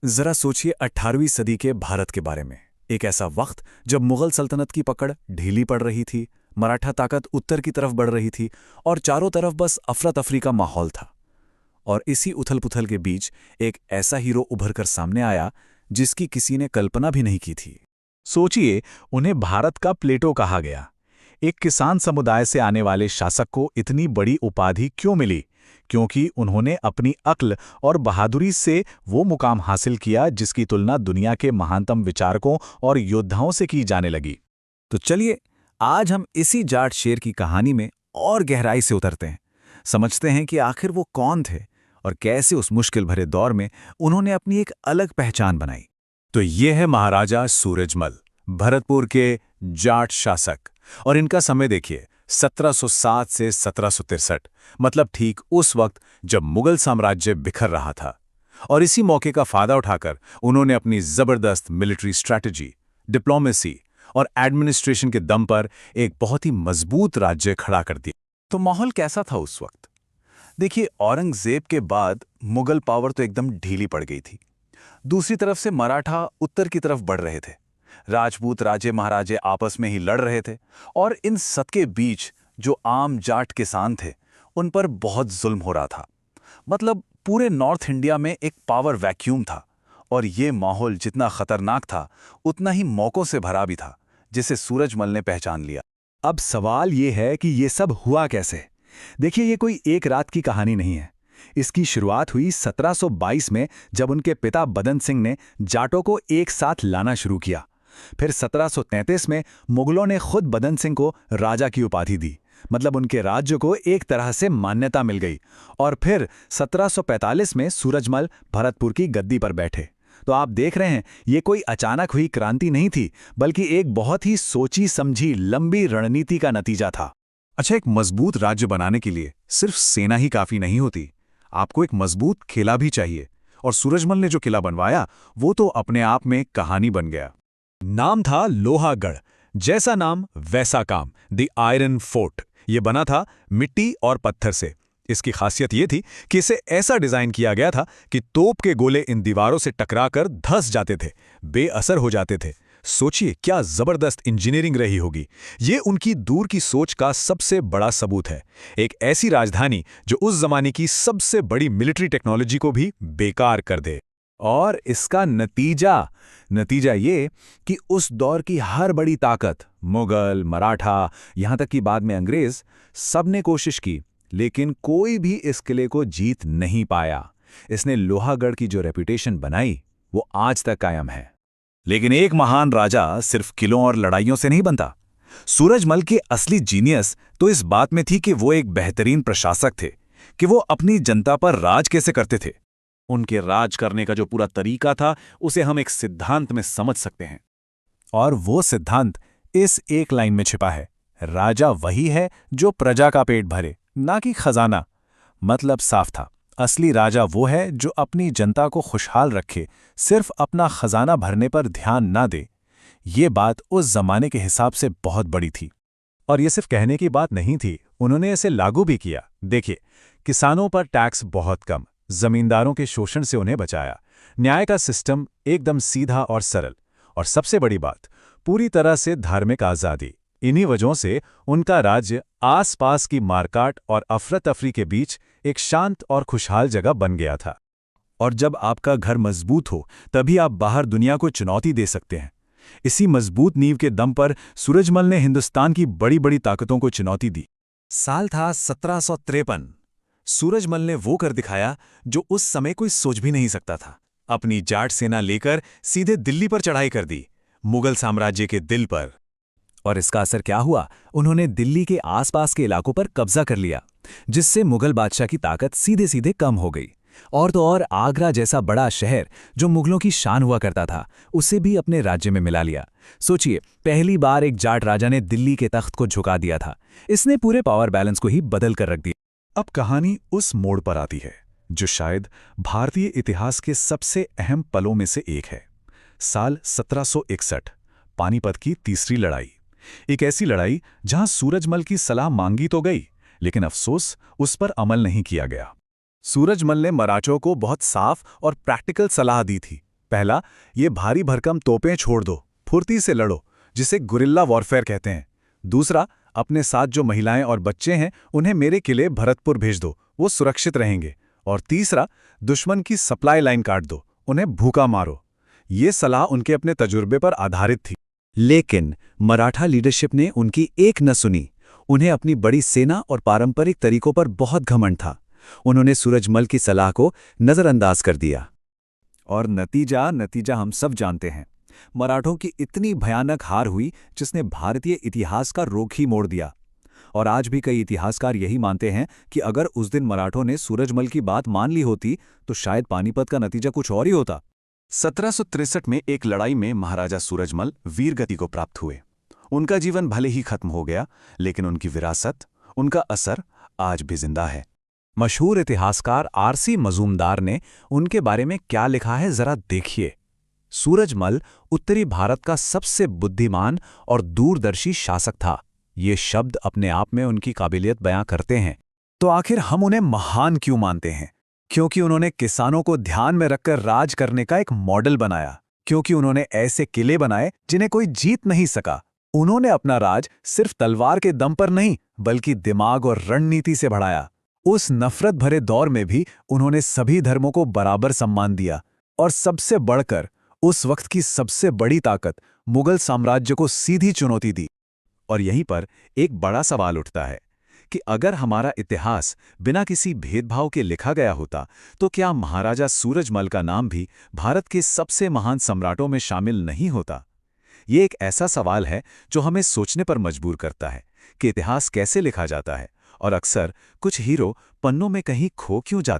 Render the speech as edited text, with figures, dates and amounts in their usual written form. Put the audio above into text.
जरा सोचिए 18वीं सदी के भारत के बारे में। एक ऐसा वक्त जब मुगल सल्तनत की पकड़ ढीली पड़ रही थी, मराठा ताकत उत्तर की तरफ बढ़ रही थी और चारों तरफ बस अफरा तफरी का माहौल था। और इसी उथल पुथल के बीच एक ऐसा हीरो उभर कर सामने आया जिसकी किसी ने कल्पना भी नहीं की थी। सोचिए, उन्हें भारत का प्लेटो कहा गया। एक किसान समुदाय से आने वाले शासक को इतनी बड़ी उपाधि क्यों मिली? क्योंकि उन्होंने अपनी अक्ल और बहादुरी से वो मुकाम हासिल किया जिसकी तुलना दुनिया के महानतम विचारकों और योद्धाओं से की जाने लगी। तो चलिए, आज हम इसी जाट शेर की कहानी में और गहराई से उतरते हैं, समझते हैं कि आखिर वो कौन थे और कैसे उस मुश्किल भरे दौर में उन्होंने अपनी एक अलग पहचान बनाई। तो ये है महाराजा सूरजमल, भरतपुर के जाट शासक। और इनका समय देखिए, 1707 से 1763, मतलब ठीक उस वक्त जब मुगल साम्राज्य बिखर रहा था। और इसी मौके का फायदा उठाकर उन्होंने अपनी जबरदस्त मिलिट्री स्ट्रैटेजी, डिप्लोमेसी और एडमिनिस्ट्रेशन के दम पर एक बहुत ही मजबूत राज्य खड़ा कर दिया। तो माहौल कैसा था उस वक्त? देखिए, औरंगजेब के बाद मुगल पावर तो एकदम ढीली पड़ गई थी। दूसरी तरफ से मराठा उत्तर की तरफ बढ़ रहे थे, राजपूत राजे महाराजे आपस में ही लड़ रहे थे, और इन सबके बीच जो आम जाट किसान थे उन पर बहुत जुल्म हो रहा था। मतलब पूरे नॉर्थ इंडिया में एक पावर वैक्यूम था, और ये माहौल जितना खतरनाक था उतना ही मौकों से भरा भी था, जिसे सूरजमल ने पहचान लिया। अब सवाल ये है कि ये सब हुआ कैसे? देखिए, ये कोई एक रात की कहानी नहीं है। इसकी शुरुआत हुई 1722 में, जब उनके पिता बदन सिंह ने जाटों को एक साथ लाना शुरू किया। फिर 1733 में मुगलों ने खुद बदन सिंह को राजा की उपाधि दी, मतलब उनके राज्य को एक तरह से मान्यता मिल गई। और फिर 1745 में सूरजमल भरतपुर की गद्दी पर बैठे। तो आप देख रहे हैं, ये कोई अचानक हुई क्रांति नहीं थी, बल्कि एक बहुत ही सोची समझी लंबी रणनीति का नतीजा था। अच्छा, एक मजबूत राज्य बनाने के लिए सिर्फ सेना ही काफी नहीं होती, आपको एक मजबूत किला भी चाहिए। और सूरजमल ने जो किला बनवाया वो तो अपने आप में कहानी बन गया। नाम था लोहागढ़। जैसा नाम वैसा काम, द आयरन फोर्ट। ये बना था मिट्टी और पत्थर से। इसकी खासियत ये थी कि इसे ऐसा डिजाइन किया गया था कि तोप के गोले इन दीवारों से टकराकर धंस जाते थे, बेअसर हो जाते थे। सोचिए क्या जबरदस्त इंजीनियरिंग रही होगी। ये उनकी दूर की सोच का सबसे बड़ा सबूत है। एक ऐसी राजधानी जो उस जमाने की सबसे बड़ी मिलिट्री टेक्नोलॉजी को भी बेकार कर दे। और इसका नतीजा ये कि उस दौर की हर बड़ी ताकत, मुगल, मराठा, यहां तक कि बाद में अंग्रेज, सबने कोशिश की, लेकिन कोई भी इस किले को जीत नहीं पाया। इसने लोहागढ़ की जो रेपुटेशन बनाई वो आज तक कायम है। लेकिन एक महान राजा सिर्फ किलों और लड़ाइयों से नहीं बनता। सूरजमल की असली जीनियस तो इस बात में थी कि वो एक बेहतरीन प्रशासक थे, कि वो अपनी जनता पर राज कैसे करते थे। उनके राज करने का जो पूरा तरीका था उसे हम एक सिद्धांत में समझ सकते हैं। और वो सिद्धांत इस एक लाइन में छिपा है: राजा वही है जो प्रजा का पेट भरे, ना कि खजाना। मतलब साफ था, असली राजा वो है जो अपनी जनता को खुशहाल रखे, सिर्फ अपना खजाना भरने पर ध्यान ना दे। ये बात उस जमाने के हिसाब से बहुत बड़ी थी। और ये सिर्फ कहने की बात नहीं थी, उन्होंने इसे लागू भी किया। देखिए, किसानों पर टैक्स बहुत कम, जमींदारों के शोषण से उन्हें बचाया, न्याय का सिस्टम एकदम सीधा और सरल, और सबसे बड़ी बात, पूरी तरह से धार्मिक आज़ादी। इन्हीं वजहों से उनका राज्य आसपास की मारकाट और अफरा-तफरी के बीच एक शांत और खुशहाल जगह बन गया था। और जब आपका घर मजबूत हो तभी आप बाहर दुनिया को चुनौती दे सकते हैं। इसी मजबूत नींव के दम पर सूरजमल ने हिंदुस्तान की बड़ी बड़ी ताकतों को चुनौती दी। साल था 1753। सूरजमल ने वो कर दिखाया जो उस समय कोई सोच भी नहीं सकता था। अपनी जाट सेना लेकर सीधे दिल्ली पर चढ़ाई कर दी, मुगल साम्राज्य के दिल पर। और इसका असर क्या हुआ? उन्होंने दिल्ली के आसपास के इलाकों पर कब्जा कर लिया, जिससे मुगल बादशाह की ताकत सीधे सीधे कम हो गई। और तो और आगरा जैसा बड़ा शहर जो मुगलों की शान हुआ करता था, उसे भी अपने राज्य में मिला लिया। सोचिए, पहली बार एक जाट राजा ने दिल्ली के तख्त को झुका दिया था। इसने पूरे पावर बैलेंस को ही बदल कर रख दिया। अब कहानी उस मोड़ पर आती है जो शायद भारतीय इतिहास के सबसे अहम पलों में से एक है। साल 1761, पानीपत की तीसरी लड़ाई। एक ऐसी लड़ाई जहां सूरजमल की सलाह मांगी तो गई, लेकिन अफसोस उस पर अमल नहीं किया गया। सूरजमल ने मराठों को बहुत साफ और प्रैक्टिकल सलाह दी थी पहला, ये भारी भरकम तोपें छोड़ दो, फुर्ती से लड़ो, जिसे गुरिल्ला वॉरफेयर कहते हैं। दूसरा, अपने साथ जो महिलाएं और बच्चे हैं उन्हें मेरे किले भरतपुर भेज दो, वो सुरक्षित रहेंगे। और तीसरा, दुश्मन की सप्लाई लाइन काट दो, उन्हें भूखा मारो। ये सलाह उनके अपने तजुर्बे पर आधारित थी। लेकिन मराठा लीडरशिप ने उनकी एक न सुनी। उन्हें अपनी बड़ी सेना और पारंपरिक तरीकों पर बहुत घमंड था। उन्होंने सूरजमल की सलाह को नज़रअंदाज कर दिया। और नतीजा हम सब जानते हैं। मराठों की इतनी भयानक हार हुई जिसने भारतीय इतिहास का रुख ही मोड़ दिया। और आज भी कई इतिहासकार यही मानते हैं कि अगर उस दिन मराठों ने सूरजमल की बात मान ली होती तो शायद पानीपत का नतीजा कुछ और ही होता। 1763 में एक लड़ाई में महाराजा सूरजमल वीरगति को प्राप्त हुए। उनका जीवन भले ही खत्म हो गया, लेकिन उनकी विरासत, उनका असर आज भी जिंदा है। मशहूर इतिहासकार आरसी मजूमदार ने उनके बारे में क्या लिखा है, जरा देखिए। सूरजमल उत्तरी भारत का सबसे बुद्धिमान और दूरदर्शी शासक था। ये शब्द अपने आप में उनकी काबिलियत बयां करते हैं। तो आखिर हम उन्हें महान क्यों मानते हैं? क्योंकि उन्होंने किसानों को ध्यान में रखकर राज करने का एक मॉडल बनाया। क्योंकि उन्होंने ऐसे किले बनाए जिन्हें कोई जीत नहीं सका। उन्होंने अपना राज सिर्फ तलवार के दम पर नहीं, बल्कि दिमाग और रणनीति से बढ़ाया। उस नफरत भरे दौर में भी उन्होंने सभी धर्मों को बराबर सम्मान दिया। और सबसे बढ़कर उस वक्त की सबसे बड़ी ताकत मुगल साम्राज्य को सीधी चुनौती दी। और यहीं पर एक बड़ा सवाल उठता है कि अगर हमारा इतिहास बिना किसी भेदभाव के लिखा गया होता तो क्या महाराजा सूरजमल का नाम भी भारत के सबसे महान सम्राटों में शामिल नहीं होता? ये एक ऐसा सवाल है जो हमें सोचने पर मजबूर करता है कि इतिहास कैसे लिखा जाता है और अक्सर कुछ हीरो पन्नों में कहीं खो क्यों जाते हैं।